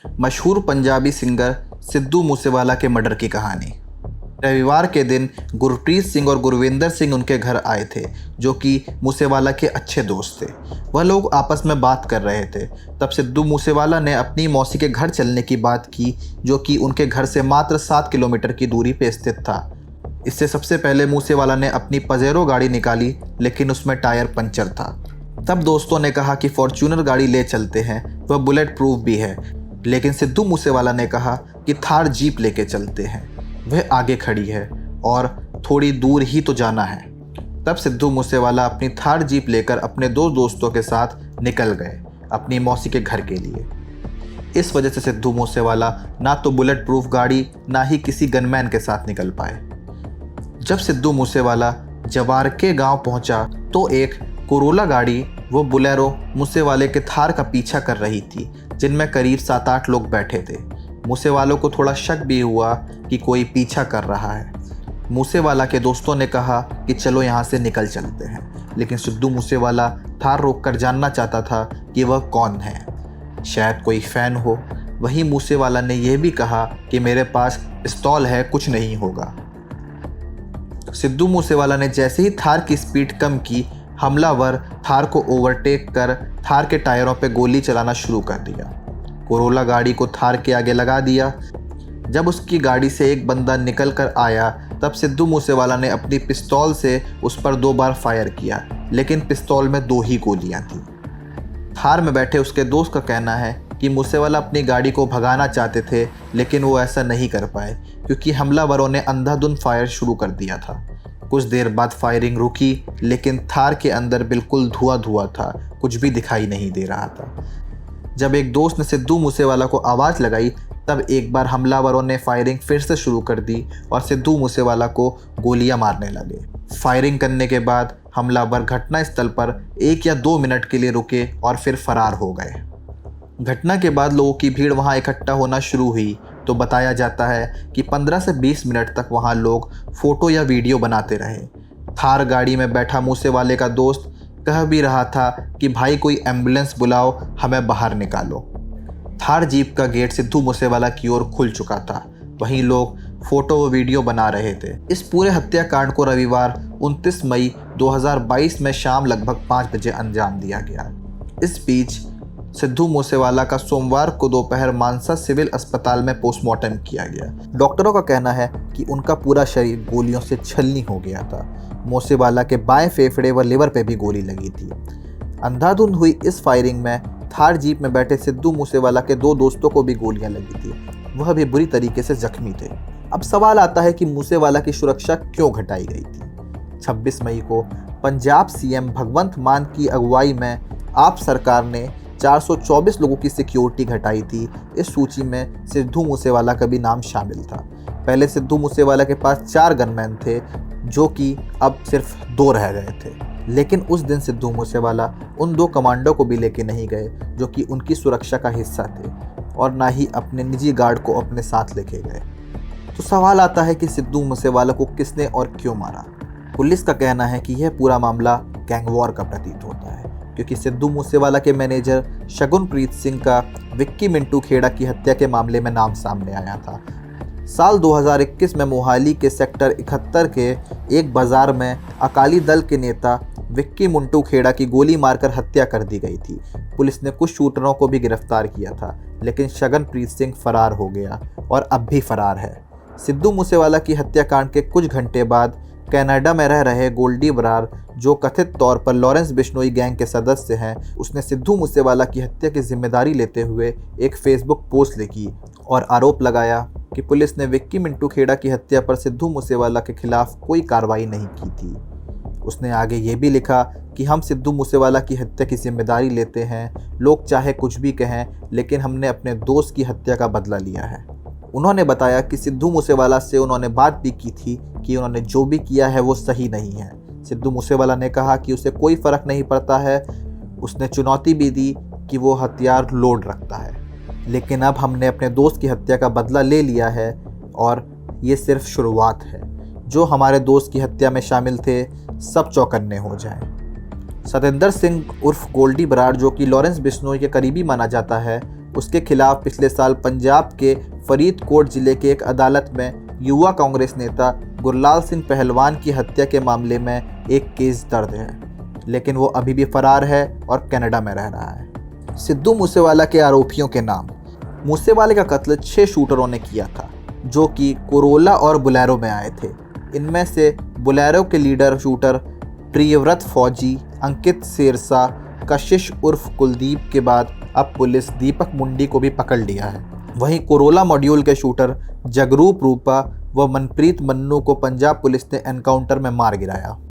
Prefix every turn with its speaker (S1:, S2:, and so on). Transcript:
S1: मशहूर पंजाबी सिंगर सिद्धू मूसेवाला के मर्डर की कहानी। रविवार के दिन गुरप्रीत सिंह और गुरविंदर सिंह उनके घर आए थे, जो कि मूसेवाला के अच्छे दोस्त थे। वह लोग आपस में बात कर रहे थे। तब सिद्धू मूसेवाला ने अपनी मौसी के घर चलने की बात की, जो कि उनके घर से मात्र 7 किलोमीटर की दूरी पर स्थित था। इससे सबसे पहले मूसेवाला ने अपनी पजेरो गाड़ी निकाली, लेकिन उसमें टायर पंचर था। तब दोस्तों ने कहा कि फॉर्च्यूनर गाड़ी ले चलते हैं, वह बुलेट प्रूफ भी है। लेकिन सिद्धू मूसेवाला ने कहा कि थार जीप लेके चलते हैं, वह आगे खड़ी है और थोड़ी दूर ही तो जाना है। तब सिद्धू मूसेवाला अपनी थार जीप लेकर अपने दो दोस्तों के साथ निकल गए अपनी मौसी के घर के लिए। इस वजह से सिद्धू मूसेवाला ना तो बुलेट प्रूफ गाड़ी ना ही किसी गनमैन के साथ निकल पाए। जब सिद्धू मूसेवाला जवार के गांव पहुंचा तो एक कोरोला गाड़ी, वो बुलेरो, मूसेवाले के थार का पीछा कर रही थी, जिनमें करीब 7-8 लोग बैठे थे। मूसेवालों को थोड़ा शक भी हुआ कि कोई पीछा कर रहा है। मूसेवाला के दोस्तों ने कहा कि चलो यहाँ से निकल चलते हैं, लेकिन सिद्धू मूसेवाला थार रोककर जानना चाहता था कि वह कौन है, शायद कोई फ़ैन हो। वहीं मूसेवाला ने यह भी कहा कि मेरे पास पिस्तौल है, कुछ नहीं होगा। सिद्धू मूसेवाला ने जैसे ही थार की स्पीड कम की, हमलावर थार को ओवरटेक कर थार के टायरों पर गोली चलाना शुरू कर दिया। कोरोला गाड़ी को थार के आगे लगा दिया। जब उसकी गाड़ी से एक बंदा निकल कर आया, तब सिद्धू मूसेवाला ने अपनी पिस्तौल से उस पर 2 बार फायर किया, लेकिन पिस्तौल में 2 ही गोलियां थी। थार में बैठे उसके दोस्त का कहना है कि मूसेवाला अपनी गाड़ी को भगाना चाहते थे, लेकिन वो ऐसा नहीं कर पाए क्योंकि हमलावरों ने अंधाधुंध फायर शुरू कर दिया था। कुछ देर बाद फायरिंग रुकी, लेकिन थार के अंदर बिल्कुल धुआं धुआं था, कुछ भी दिखाई नहीं दे रहा था। जब एक दोस्त ने सिद्धू मूसेवाला को आवाज़ लगाई, तब एक बार हमलावरों ने फायरिंग फिर से शुरू कर दी और सिद्धू मूसेवाला को गोलियां मारने लगे। फायरिंग करने के बाद हमलावर घटनास्थल पर 1 या 2 मिनट के लिए रुके और फिर फरार हो गए। घटना के बाद लोगों की भीड़ वहां इकट्ठा होना शुरू हुई, तो बताया जाता है कि 15 से 20 मिनट तक वहां लोग फ़ोटो या वीडियो बनाते रहे। थार गाड़ी में बैठा मूसेवाले का दोस्त कह भी रहा था कि भाई कोई एम्बुलेंस बुलाओ, हमें बाहर निकालो। थार जीप का गेट सिद्धू मूसेवाला की ओर खुल चुका था। वहीं लोग फ़ोटो व वीडियो बना रहे थे। इस पूरे हत्याकांड को रविवार 29 मई 2022 में शाम लगभग 5 बजे अंजाम दिया गया। इस बीच सिद्धू मूसेवाला का सोमवार को दोपहर मानसा सिविल अस्पताल में पोस्टमार्टम किया गया। डॉक्टरों का कहना है कि उनका पूरा शरीर गोलियों से छलनी हो गया था। मूसेवाला के बाएं फेफड़े व लिवर पे भी गोली लगी थी। अंधाधुंध हुई इस फायरिंग में थार जीप में बैठे सिद्धू मूसेवाला के 2 दोस्तों को भी गोलियां लगी थी, वह भी बुरी तरीके से जख्मी थे। अब सवाल आता है कि मूसेवाला की सुरक्षा क्यों घटाई गई थी। 26 मई को पंजाब सीएम भगवंत मान की अगुवाई में आप सरकार ने 424 लोगों की सिक्योरिटी घटाई थी। इस सूची में सिद्धू मूसेवाला का भी नाम शामिल था। पहले सिद्धू मूसेवाला के पास 4 गनमैन थे, जो कि अब सिर्फ 2 रह गए थे। लेकिन उस दिन सिद्धू मूसेवाला उन 2 कमांडो को भी लेके नहीं गए, जो कि उनकी सुरक्षा का हिस्सा थे, और ना ही अपने निजी गार्ड को अपने साथ लेके गए। तो सवाल आता है कि सिद्धू मूसेवाला को किसने और क्यों मारा। पुलिस का कहना है कि यह पूरा मामला गैंगवॉर का प्रतीत होता है, क्योंकि सिद्धू मूसेवाला के मैनेजर शगुनप्रीत सिंह का विक्की मिंटू खेड़ा की हत्या के मामले में नाम सामने आया था। साल 2021 में मोहाली के सेक्टर 71 के एक बाजार में अकाली दल के नेता विक्की मिंटू खेड़ा की गोली मारकर हत्या कर दी गई थी। पुलिस ने कुछ शूटरों को भी गिरफ्तार किया था, लेकिन शगनप्रीत सिंह फरार हो गया और अब भी फरार है। सिद्धू मूसेवाला की हत्याकांड के कुछ घंटे बाद कनाडा में रह रहे गोल्डी बरार, जो कथित तौर पर लॉरेंस बिश्नोई गैंग के सदस्य हैं, उसने सिद्धू मूसेवाला की हत्या की जिम्मेदारी लेते हुए एक फेसबुक पोस्ट लिखी और आरोप लगाया कि पुलिस ने विक्की मिंटू खेड़ा की हत्या पर सिद्धू मूसेवाला के खिलाफ कोई कार्रवाई नहीं की थी। उसने आगे ये भी लिखा कि हम सिद्धू मूसेवाला की हत्या की जिम्मेदारी लेते हैं, लोग चाहे कुछ भी कहें, लेकिन हमने अपने दोस्त की हत्या का बदला लिया है। उन्होंने बताया कि सिद्धू मूसेवाला से उन्होंने बात भी की थी कि उन्होंने जो भी किया है वो सही नहीं है। सिद्धू मूसेवाला ने कहा कि उसे कोई फ़र्क नहीं पड़ता है। उसने चुनौती भी दी कि वो हथियार लोड रखता है, लेकिन अब हमने अपने दोस्त की हत्या का बदला ले लिया है और ये सिर्फ शुरुआत है। जो हमारे दोस्त की हत्या में शामिल थे, सब चौकन्ने हो जाएं। सतेंद्र सिंह उर्फ गोल्डी बराड़, जो कि लॉरेंस बिश्नोई के करीबी माना जाता है, उसके खिलाफ पिछले साल पंजाब के फरीदकोट जिले की एक अदालत में युवा कांग्रेस नेता गुरलाल सिंह पहलवान की हत्या के मामले में एक केस दर्ज है, लेकिन वो अभी भी फरार है और कनाडा में रह रहा है। सिद्धू मूसेवाला के आरोपियों के नाम। मूसेवाले का कत्ल 6 शूटरों ने किया था, जो कि कोरोला और बुलेरो में आए थे। इनमें से बुलेरो के लीडर शूटर प्रियव्रत फौजी, अंकित सेरसा, कशिश उर्फ कुलदीप के बाद अब पुलिस दीपक मुंडी को भी पकड़ लिया है। वहीं कोरोला मॉड्यूल के शूटर जगरूप रूपा व मनप्रीत मन्नू को पंजाब पुलिस ने एनकाउंटर में मार गिराया।